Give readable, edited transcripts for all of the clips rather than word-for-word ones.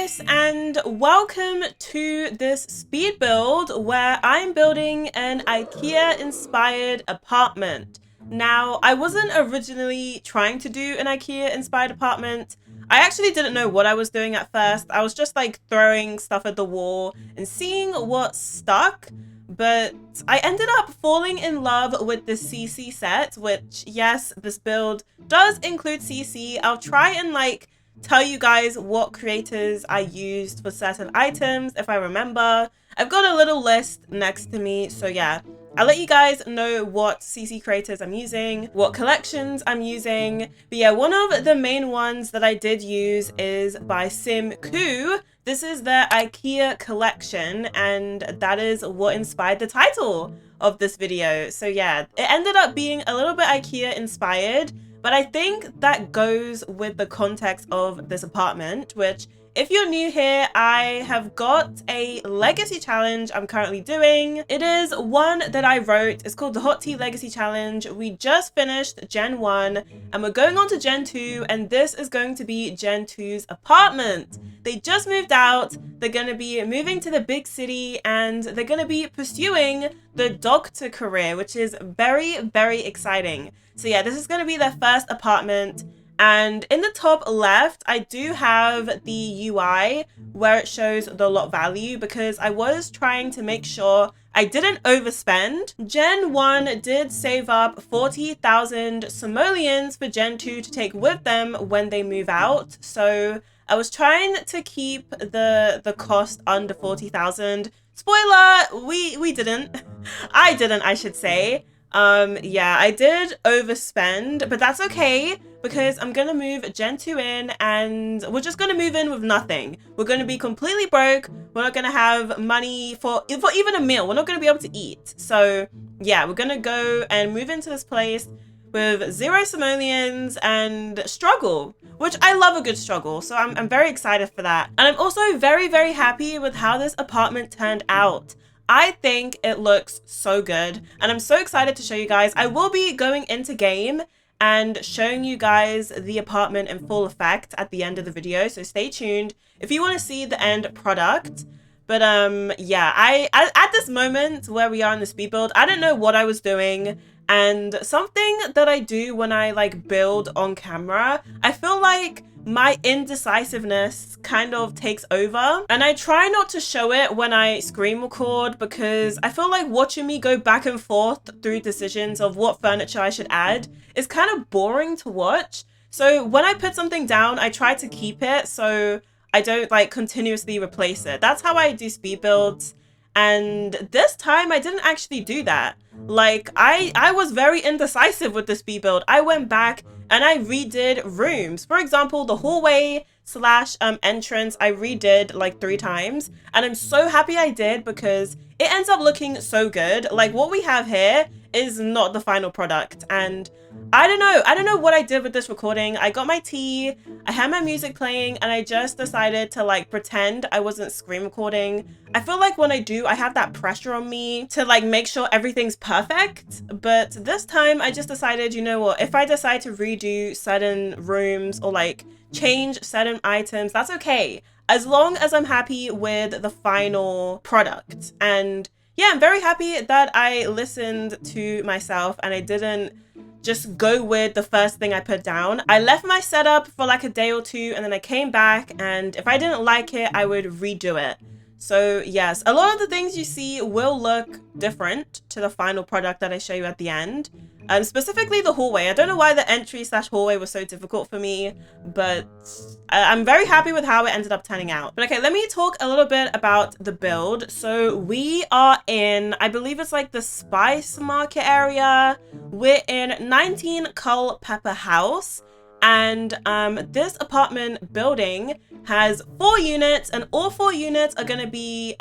guys, and welcome to this speed build where I'm building an IKEA inspired apartment. Now, I wasn't originally trying to do an IKEA inspired apartment. I actually didn't know what I was doing at first. I was just like throwing stuff at the wall and seeing what stuck. But I ended up falling in love with the CC set, which, yes, this build does include CC. I'll try and like tell you guys what creators I used for certain items if I remember. I've got a little list next to me, so yeah, I'll let you guys know what CC creators I'm using, what collections I'm using. But yeah, one of the main ones that I did use is by Sim.Ku. This is their IKEA collection, and that is what inspired the title of this video. So yeah, it ended up being a little bit IKEA inspired, but I think that goes with the context of this apartment, which, if you're new here, I have got a legacy challenge I'm currently doing. It is one that I wrote. It's called the Hot Tea Legacy Challenge. We just finished Gen 1 and we're going on to Gen 2, and this is going to be Gen 2's apartment. They just moved out. They're going to be moving to the big city and they're going to be pursuing the doctor career, which is very, very exciting. So yeah, this is going to be their first apartment. And in the top left, I do have the UI where it shows the lot value because I was trying to make sure I didn't overspend. Gen 1 did save up 40,000 simoleons for Gen 2 to take with them when they move out. So I was trying to keep the cost under 40,000. Spoiler, we didn't. I didn't, I should say. Yeah, I did overspend, but that's okay because I'm gonna move Gen 2 in and we're just gonna move in with nothing. We're gonna be completely broke. We're not gonna have money for even a meal. We're not gonna be able to eat. So yeah, we're gonna go and move into this place with 0 simoleons and struggle, which I love a good struggle. So I'm very excited for that. And I'm also very, very happy with how this apartment turned out. I think it looks so good and I'm so excited to show you guys. I will be going into game and showing you guys the apartment in full effect at the end of the video, so stay tuned if you want to see the end product. But yeah, I at this moment where we are in the speed build, I don't know what I was doing, and something that I do when I like build on camera, I feel like my indecisiveness kind of takes over, and I try not to show it when I screen record because I feel like watching me go back and forth through decisions of what furniture I should add is kind of boring to watch. So when I put something down, I try to keep it so I don't like continuously replace it. That's how I do speed builds. And this time I didn't actually do that. Like I was very indecisive with the speed build. I went back and I redid rooms. For example, the hallway slash entrance I redid like 3 times. And I'm so happy I did because it ends up looking so good. Like what we have here is not the final product. And I don't know what I did with this recording. I got my tea, I had my music playing, and I just decided to like pretend I wasn't screen recording. I feel like when I do, I have that pressure on me to like make sure everything's perfect. But this time I just decided, you know what, if I decide to redo certain rooms or like change certain items, that's okay. As long as I'm happy with the final product. And yeah, I'm very happy that I listened to myself and I didn't just go with the first thing I put down. I left my setup for like a day or 2 and then I came back, and if I didn't like it, I would redo it. So yes, a lot of the things you see will look different to the final product that I show you at the end. Specifically the hallway. I don't know why the entry slash hallway was so difficult for me, but I'm very happy with how it ended up turning out. But okay, let me talk a little bit about the build. So we are in, I believe it's like the spice market area. We're in 19 Culpeper House. And this apartment building has 4 units, and all 4 units are going to be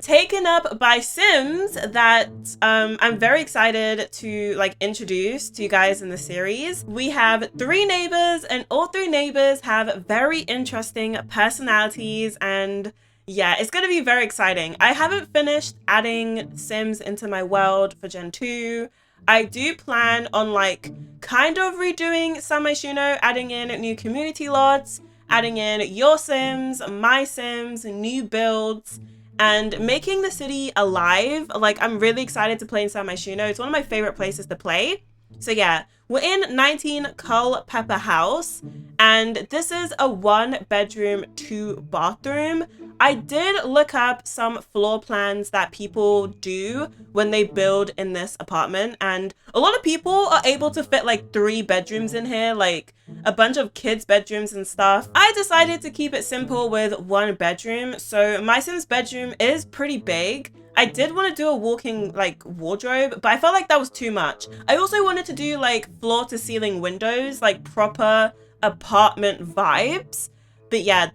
taken up by Sims that I'm very excited to like introduce to you guys in the series. We have 3 neighbors, and all 3 neighbors have very interesting personalities, and yeah, it's going to be very exciting. I haven't finished adding Sims into my world for Gen 2. I do plan on like kind of redoing San Myshuno, adding in new community lots adding in your Sims, my Sims, new builds, and making the city alive. Like, I'm really excited to play inside my Shuno. It's one of my favorite places to play. So yeah, we're in 19 Culpeper House, and this is a 1-bedroom, 2-bathroom. I did look up some floor plans that people do when they build in this apartment, and a lot of people are able to fit like 3 bedrooms in here, like a bunch of kids' bedrooms and stuff. I decided to keep it simple with 1 bedroom, so my Sim's bedroom is pretty big. I did want to do a walking like wardrobe, but I felt like that was too much. I also wanted to do like floor to ceiling windows, like proper apartment vibes. But yeah,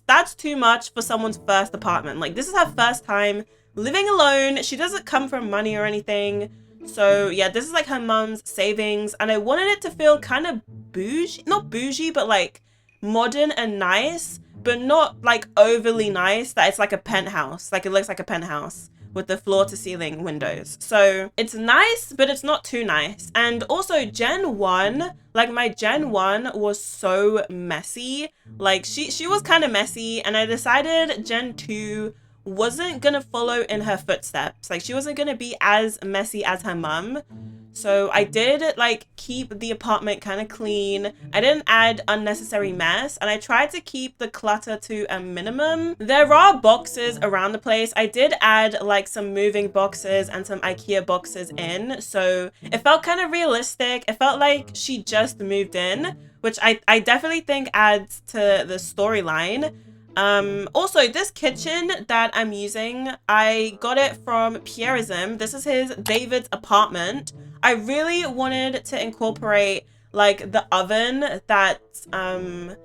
that's too much for someone's first apartment. Like, this is her first time living alone. She doesn't come from money or anything. So yeah, this is like her mom's savings, and I wanted it to feel kind of bougie, not bougie, but like modern and nice, but not like overly nice that it's like a penthouse. Like, it looks like a penthouse with the floor to ceiling windows. So it's nice, but it's not too nice. And also Gen 1, like my Gen 1 was so messy. Like she was kind of messy, and I decided Gen 2 wasn't gonna follow in her footsteps. Like, she wasn't gonna be as messy as her mum. So I did like keep the apartment kind of clean. I didn't add unnecessary mess, and I tried to keep the clutter to a minimum. There are boxes around the place. I did add like some moving boxes and some IKEA boxes in, so it felt kind of realistic. It felt like she just moved in, which I definitely think adds to the storyline. Also, this kitchen that I'm using, I got it from Pierreism. This is his David's apartment. I really wanted to incorporate like the oven that what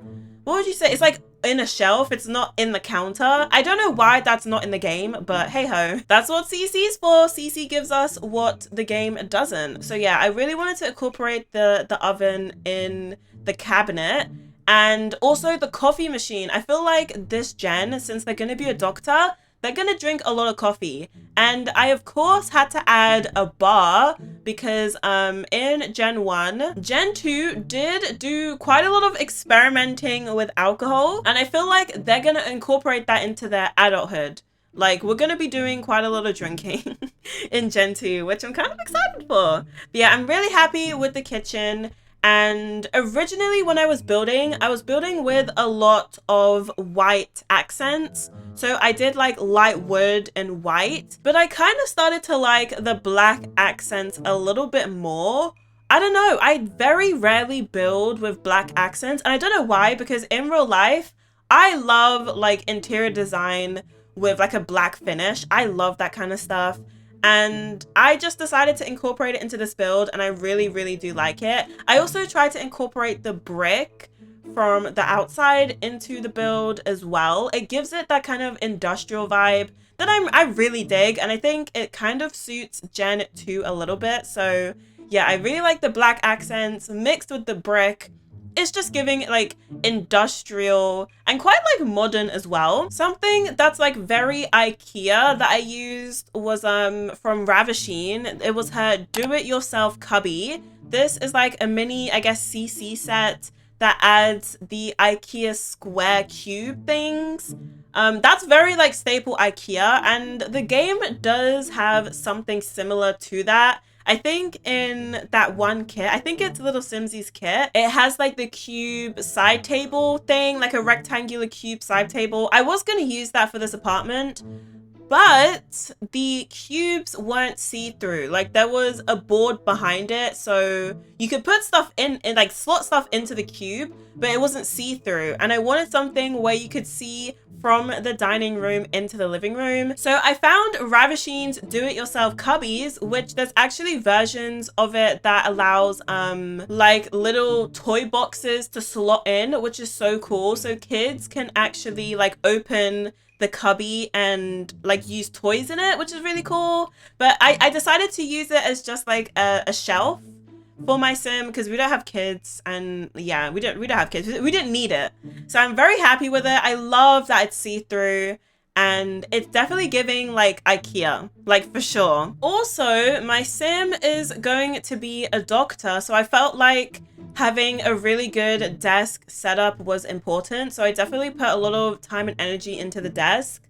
would you say? It's like in a shelf. It's not in the counter. I don't know why that's not in the game, but hey ho. That's what CC's for. CC gives us what the game doesn't. So yeah, I really wanted to incorporate the oven in the cabinet. And also the coffee machine. I feel like this gen, since they're going to be a doctor, they're going to drink a lot of coffee. And I, of course, had to add a bar because in Gen 1, Gen 2 did do quite a lot of experimenting with alcohol. And I feel like they're going to incorporate that into their adulthood. Like, we're going to be doing quite a lot of drinking in Gen 2, which I'm kind of excited for. But yeah, I'm really happy with the kitchen. And originally when I was building with a lot of white accents. So I did like light wood and white, but I kind of started to like the black accents a little bit more. I don't know, I very rarely build with black accents, and I don't know why, because in real life, I love like interior design with like a black finish. I love that kind of stuff. And I just decided to incorporate it into this build, and I really, really do like it. I also tried to incorporate the brick from the outside into the build as well. It gives it that kind of industrial vibe that I really dig, and I think it kind of suits Gen 2 a little bit. So yeah, I really like the black accents mixed with the brick. It's just giving like industrial and quite like modern as well. Something that's like very IKEA that I used was from Ravisheen. It was her do-it-yourself cubby. This is like a mini, I guess, CC set that adds the IKEA square cube things. That's very like staple IKEA, and the game does have something similar to that. I think in that one kit, I think it's Little Simsy's kit, it has like the cube side table thing, like a rectangular cube side table. I was going to use that for this apartment, but the cubes weren't see-through. Like, there was a board behind it, so you could put stuff in like slot stuff into the cube, but it wasn't see-through. And I wanted something where you could see from the dining room into the living room. So I found Ravisheen's do-it-yourself cubbies, which there's actually versions of it that allows like little toy boxes to slot in, which is so cool. So kids can actually like open the cubby and like use toys in it, which is really cool. But I decided to use it as just like a shelf for my sim because we don't have kids, and yeah, we don't have kids. We didn't need it. So I'm very happy with it. I love that it's see-through, and it's definitely giving like IKEA, like for sure. Also, my sim is going to be a doctor, so I felt like having a really good desk setup was important. So I definitely put a lot of time and energy into the desk.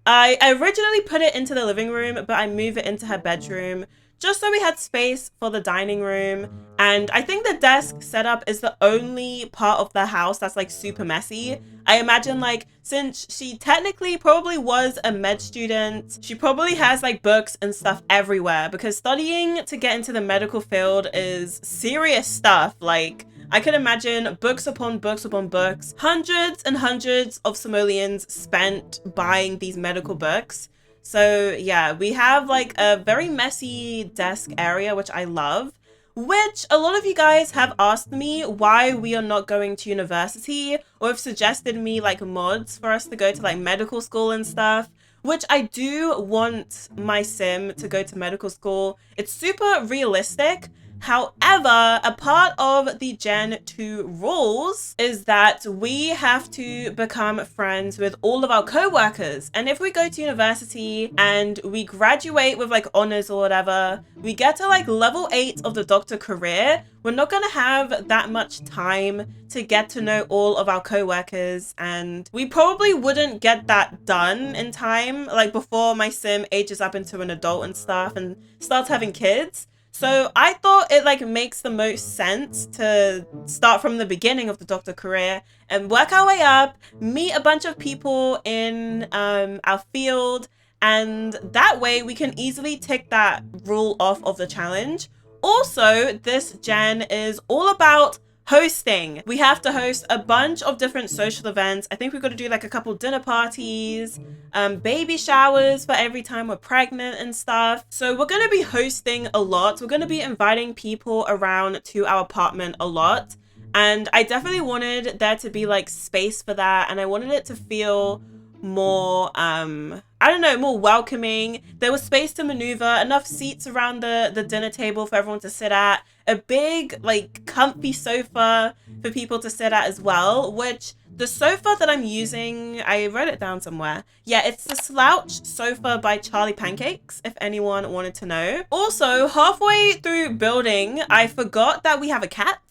I originally put it into the living room, but I moved it into her bedroom just so we had space for the dining room. And I think the desk setup is the only part of the house that's like super messy. I imagine like since she technically probably was a med student, she probably has like books and stuff everywhere because studying to get into the medical field is serious stuff. Like I can imagine books upon books upon books, hundreds and hundreds of simoleons spent buying these medical books. So yeah, we have like a very messy desk area, which I love, which a lot of you guys have asked me why we are not going to university or have suggested me like mods for us to go to like medical school and stuff, which I do want my sim to go to medical school. It's super realistic. However, a part of the Gen 2 rules is that we have to become friends with all of our co-workers. And if we go to university and we graduate with like honors or whatever, we get to like level 8 of the doctor career, we're not going to have that much time to get to know all of our co-workers, and we probably wouldn't get that done in time, like before my sim ages up into an adult and stuff and starts having kids. So I thought it like makes the most sense to start from the beginning of the doctor career and work our way up, meet a bunch of people in our field, and that way we can easily tick that rule off of the challenge. Also, this gen is all about hosting. We have to host a bunch of different social events. I think we've got to do like a couple dinner parties, baby showers for every time we're pregnant and stuff. So we're going to be hosting a lot. We're going to be inviting people around to our apartment a lot. And I definitely wanted there to be like space for that. And I wanted it to feel more, I don't know, more welcoming. There was space to maneuver, enough seats around the dinner table for everyone to sit at, a big like comfy sofa for people to sit at as well, which the sofa that I'm using, I wrote it down somewhere. Yeah, it's the Slouch Sofa by Charlie Pancakes, if anyone wanted to know. Also, halfway through building, I forgot that we have a cat.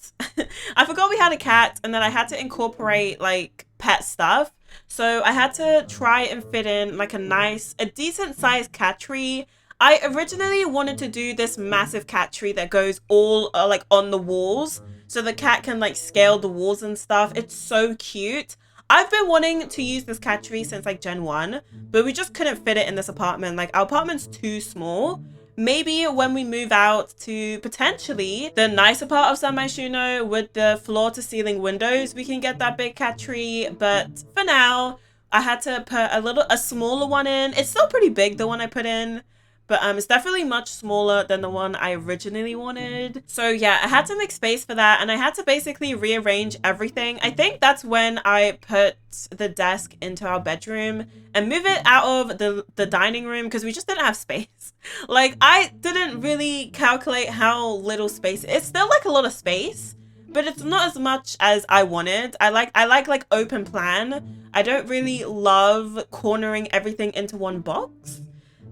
I forgot we had a cat and that I had to incorporate like pet stuff. So I had to try and fit in like a decent sized cat tree. I originally wanted to do this massive cat tree that goes all like on the walls, so the cat can like scale the walls and stuff. It's so cute. I've been wanting to use this cat tree since like Gen 1, but we just couldn't fit it in this apartment. Like our apartment's too small. Maybe when we move out to potentially the nicer part of San Myshuno with the floor to ceiling windows, we can get that big cat tree. But for now, I had to put a smaller one in. It's still pretty big, the one I put in, but it's definitely much smaller than the one I originally wanted. So yeah, I had to make space for that, and I had to basically rearrange everything. I think that's when I put the desk into our bedroom and move it out of the dining room because we just didn't have space. Like I didn't really calculate how little space. It's still like a lot of space, but it's not as much as I wanted. I like open plan. I don't really love cornering everything into one box.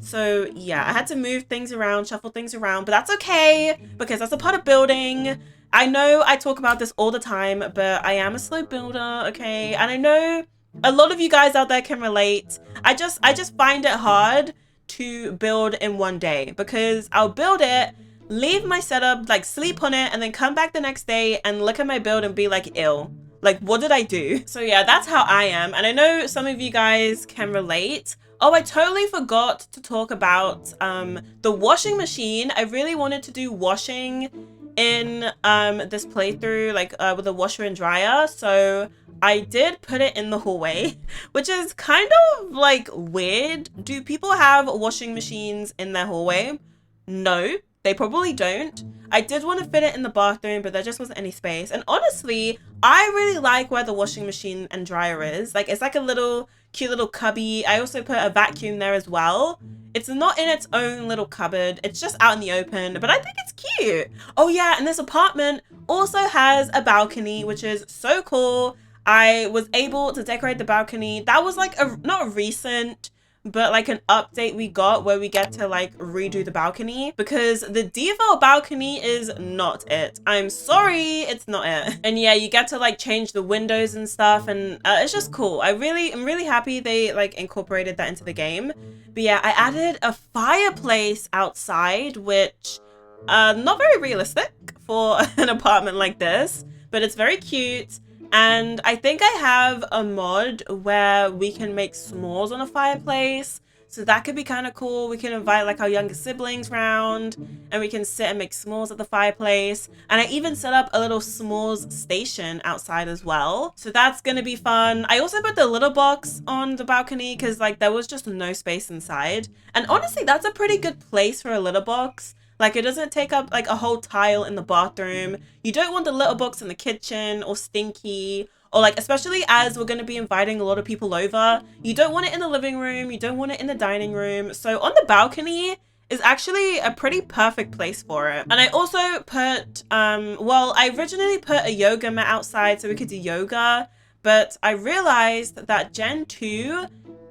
So yeah, I had to move things around, shuffle things around, but that's okay because that's a part of building. I know I talk about this all the time, but I am a slow builder, okay? And I know a lot of you guys out there can relate. I just find it hard to build in one day because I'll build it, leave my setup, like sleep on it, and then come back the next day and look at my build and be like, ill. Like, what did I do? So yeah, that's how I am. And I know some of you guys can relate. Oh, I totally forgot to talk about the washing machine. I really wanted to do washing in this playthrough, like with a washer and dryer. So I did put it in the hallway, which is kind of like weird. Do people have washing machines in their hallway? No, they probably don't. I did want to fit it in the bathroom, but there just wasn't any space. And honestly, I really like where the washing machine and dryer is. Like, it's like a little cute little cubby. I also put a vacuum there as well. It's not in its own little cupboard. It's just out in the open, but I think it's cute. Oh yeah, and this apartment also has a balcony, which is so cool. I was able to decorate the balcony. That was like not recent, but like an update we got where we get to like redo the balcony, because the default balcony is not it. I'm sorry, it's not it. And yeah, you get to like change the windows and stuff, and it's just cool. I'm really happy they like incorporated that into the game. But yeah, I added a fireplace outside, which not very realistic for an apartment like this, but it's very cute. And I think I have a mod where we can make s'mores on a fireplace. So that could be kind of cool. We can invite like our younger siblings round and we can sit and make s'mores at the fireplace. And I even set up a little s'mores station outside as well. So that's going to be fun. I also put the litter box on the balcony because like there was just no space inside. And honestly, that's a pretty good place for a litter box. Like, it doesn't take up like a whole tile in the bathroom. You don't want the litter box in the kitchen or stinky, or like, especially as we're going to be inviting a lot of people over. You don't want it in the living room. You don't want it in the dining room. So on the balcony is actually a pretty perfect place for it. And I also put, well, I originally put a yoga mat outside so we could do yoga, but I realized that Gen 2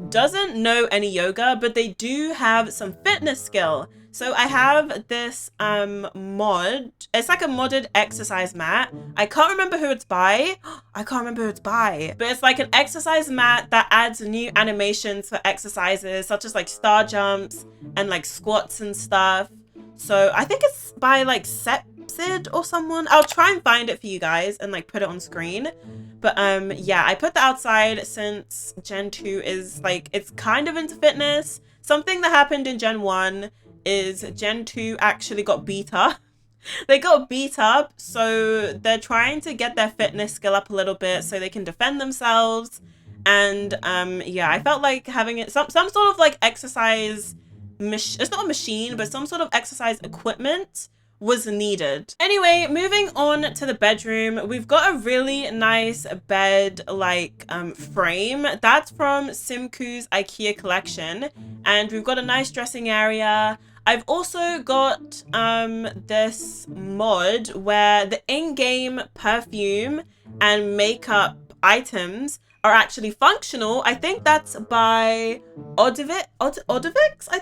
doesn't know any yoga, but they do have some fitness skill. So I have this mod. It's like a modded exercise mat. I can't remember who it's by. I can't remember who it's by. But it's like an exercise mat that adds new animations for exercises, such as like star jumps and like squats and stuff. So I think it's by like Sepsid or someone. I'll try and find it for you guys and like put it on screen. But yeah, I put that outside since Gen 2 is like, it's kind of into fitness. Something that happened in Gen 1 is Gen 2 actually got beat up. They got beat up, so they're trying to get their fitness skill up a little bit so they can defend themselves. And yeah, I felt like having it some sort of like exercise it's not a machine, but some sort of exercise equipment was needed. Anyway, moving on to the bedroom, we've got a really nice bed like frame that's from Simku's IKEA collection, and we've got a nice dressing area. I've also got this mod where the in-game perfume and makeup items are actually functional. I think that's by Odivix. I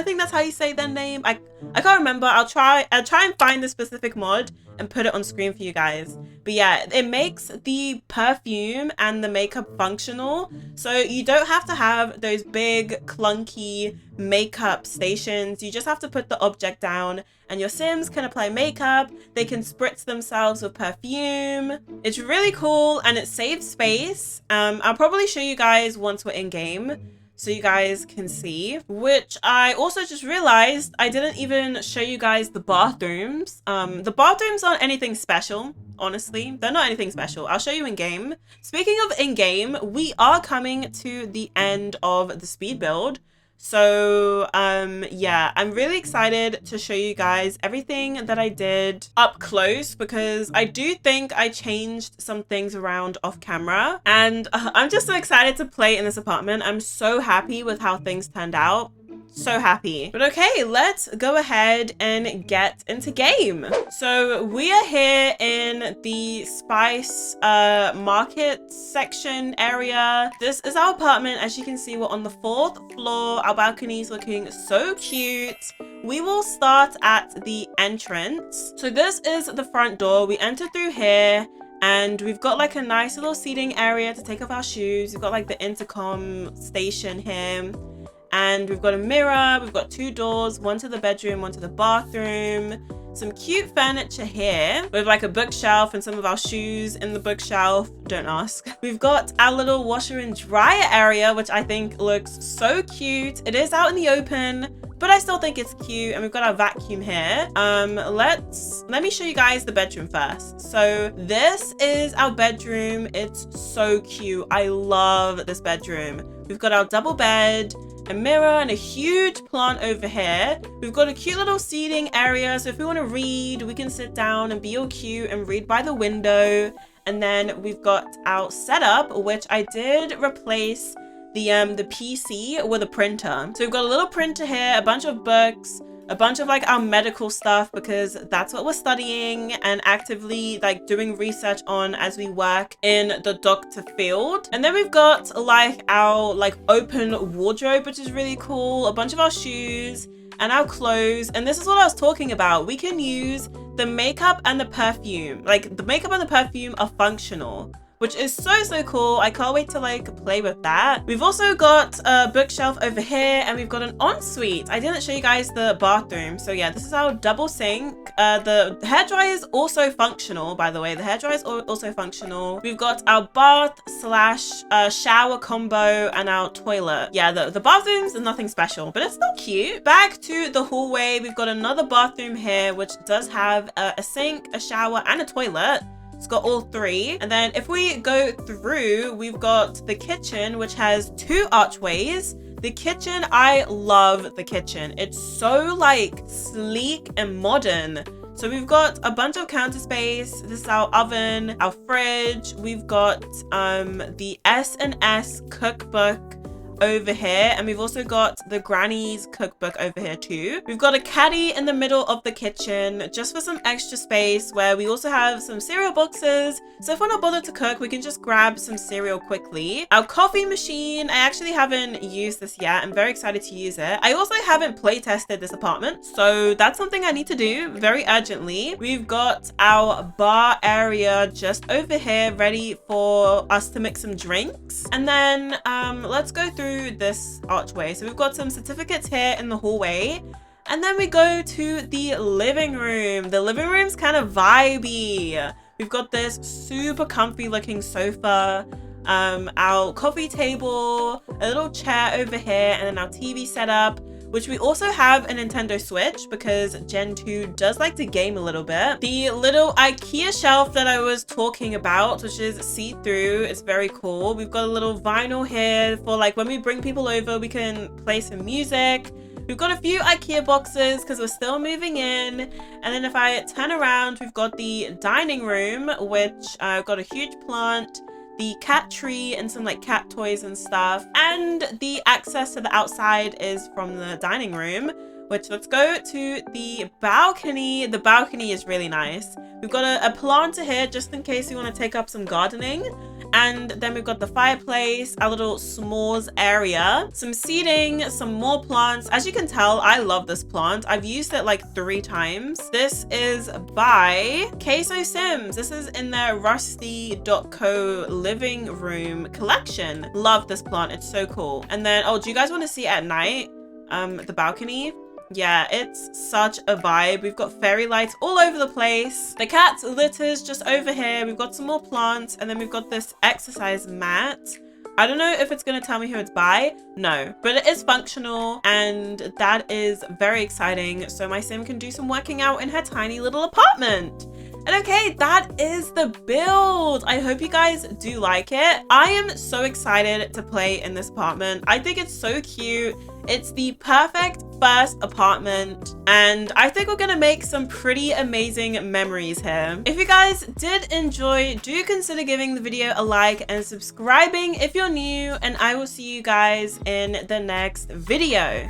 think that's how you say their name. I can't remember. I'll try and find the specific mod and put it on screen for you guys. But yeah, it makes the perfume and the makeup functional. So you don't have to have those big clunky makeup stations. You just have to put the object down and your Sims can apply makeup. They can spritz themselves with perfume. It's really cool and it saves space. I'll probably show you guys once we're in game, so you guys can see, which I also just realized I didn't even show you guys the bathrooms. The bathrooms aren't anything special, honestly. They're not anything special. I'll show you in game. Speaking of in game, we are coming to the end of the speed build. So yeah, I'm really excited to show you guys everything that I did up close, because I do think I changed some things around off camera, and I'm just so excited to play in this apartment. I'm so happy with how things turned out. So happy. But okay, let's go ahead and get into game. So we are here in the spice market section area. This is our apartment. As you can see, we're on the 4th floor. Our balcony is looking so cute. We will start at the entrance. So this is the front door. We enter through here, and we've got like a nice little seating area to take off our shoes. We've got like the intercom station here. And we've got a mirror, we've got 2 doors, one to the bedroom, one to the bathroom. Some cute furniture here with like a bookshelf and some of our shoes in the bookshelf. Don't ask. We've got our little washer and dryer area, which I think looks so cute. It is out in the open, but I still think it's cute. And we've got our vacuum here. Let me show you guys the bedroom first. So this is our bedroom. It's so cute. I love this bedroom. We've got our double bed, a mirror, and a huge plant over here. We've got a cute little seating area, so if we want to read, we can sit down and be all cute and read by the window. And then we've got our setup, which I did replace the PC with a printer. So we've got a little printer here, a bunch of books, a bunch of like our medical stuff because that's what we're studying and actively like doing research on as we work in the doctor field. And then we've got like our like open wardrobe, which is really cool, a bunch of our shoes and our clothes. And this is what I was talking about. We can use the makeup and the perfume. Like the makeup and the perfume are functional, which is so cool. I can't wait to like play with that. We've also got a bookshelf over here and we've got an ensuite. I didn't show you guys the bathroom. So yeah, this is our double sink. The hairdryer is also functional, by the way. The hairdryer is also functional. We've got our bath slash shower combo and our toilet. Yeah, the bathrooms are nothing special, but it's still cute. Back to the hallway, we've got another bathroom here, which does have a sink, a shower, and a toilet. It's got all three. And then if we go through, we've got the kitchen, which has 2 archways. The kitchen, I love the kitchen. It's so like sleek and modern. So we've got a bunch of counter space. This is our oven, our fridge. We've got the S&S cookbook over here, and we've also got the Granny's cookbook over here too. We've got a caddy in the middle of the kitchen just for some extra space, where we also have some cereal boxes, so if we're not bothered to cook, we can just grab some cereal quickly. Our coffee machine, I actually haven't used this yet. I'm very excited to use it. I also haven't play tested this apartment, so that's something I need to do very urgently. We've got our bar area just over here ready for us to mix some drinks. And then let's go through this archway. So we've got some certificates here in the hallway, and then we go to the living room. The living room's kind of vibey. We've got this super comfy looking sofa, our coffee table, a little chair over here, and then our TV setup, which we also have a Nintendo Switch because Gen 2 does like to game a little bit. The little IKEA shelf that I was talking about, which is see-through, it's very cool. We've got a little vinyl here for like when we bring people over, we can play some music. We've got a few IKEA boxes because we're still moving in. And then if I turn around, we've got the dining room, which I've got a huge plant, the cat tree, and some like cat toys and stuff. And the access to the outside is from the dining room, which, let's go to the balcony. The balcony is really nice. We've got a planter here just in case you want to take up some gardening. And then we've got the fireplace, our little s'mores area, some seating, some more plants. As you can tell, I love this plant. I've used it like 3 times. This is by Queso Sims. This is in their Rusty.co living room collection. Love this plant. It's so cool. And then, oh, do you guys want to see at night? The balcony? Yeah, it's such a vibe. We've got fairy lights all over the place. The cat's litter's just over here. We've got some more plants, and then we've got this exercise mat. I don't know if it's going to tell me who it's by. No, but it is functional, and that is very exciting. So my sim can do some working out in her tiny little apartment. And okay, that is the build. I hope you guys do like it. I am so excited to play in this apartment. I think it's so cute. It's the perfect first apartment, and I think we're gonna make some pretty amazing memories here. If you guys did enjoy, do consider giving the video a like and subscribing if you're new, and I will see you guys in the next video.